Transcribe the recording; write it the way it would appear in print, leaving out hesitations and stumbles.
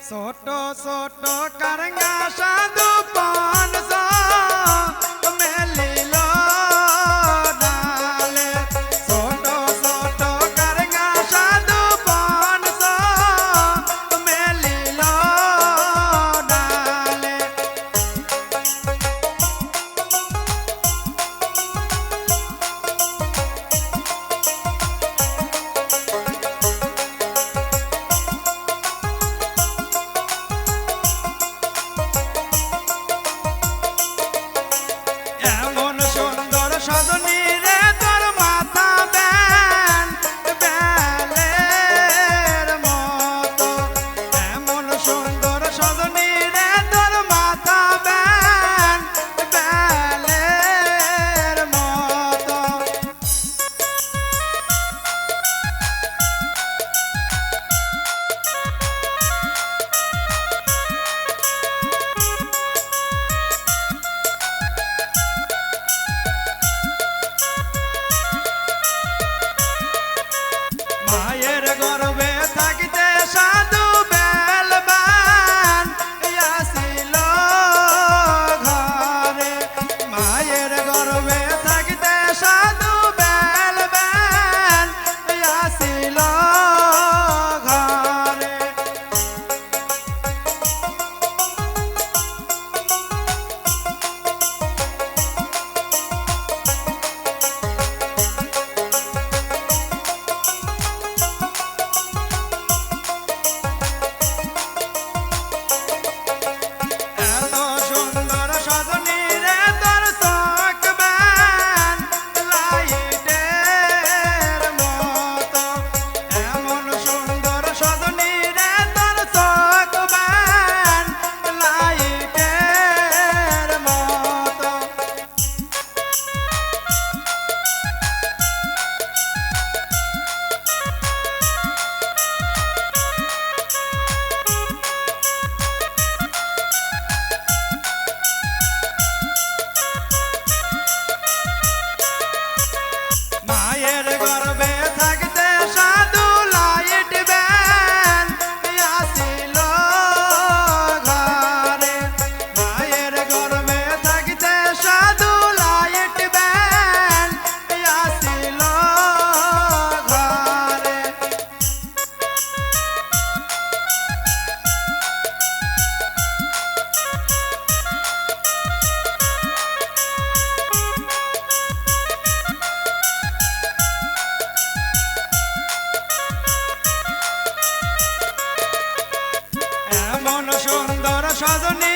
ছোট ছোট কারঙ্গা সাধু পানস মেলিল ডালে ছোট ছোট কারঙ্গা সাধু পানস মেলিল ডালে এমন সুন্দর সজনী রে তোর মাথা ব্যান বেলের মতো এমন সুন্দর সজনী রে তোর মাথা ব্যান বেলের মতো মায়ের গর্ভে থাকিতে সাধু বেলবান আসিল ঘরে মায়ের গর্ভে থাকিতে সাধু বেলবান আসিল ঘরে এত সুন্দর সজনী রে তোর চোখ ব্যান লাইটের মতো এমন সুন্দর সজনী রে তোর চোখ ব্যান লাইটের মতো মায়ের গর্ভে থাকতে সাধু লাইট ব্যান আসিল ঘরে মায়ের গর্ভে থাকতে সাধু লাইট ব্যান আসিল ঘরে এমন সুন্দর সজনী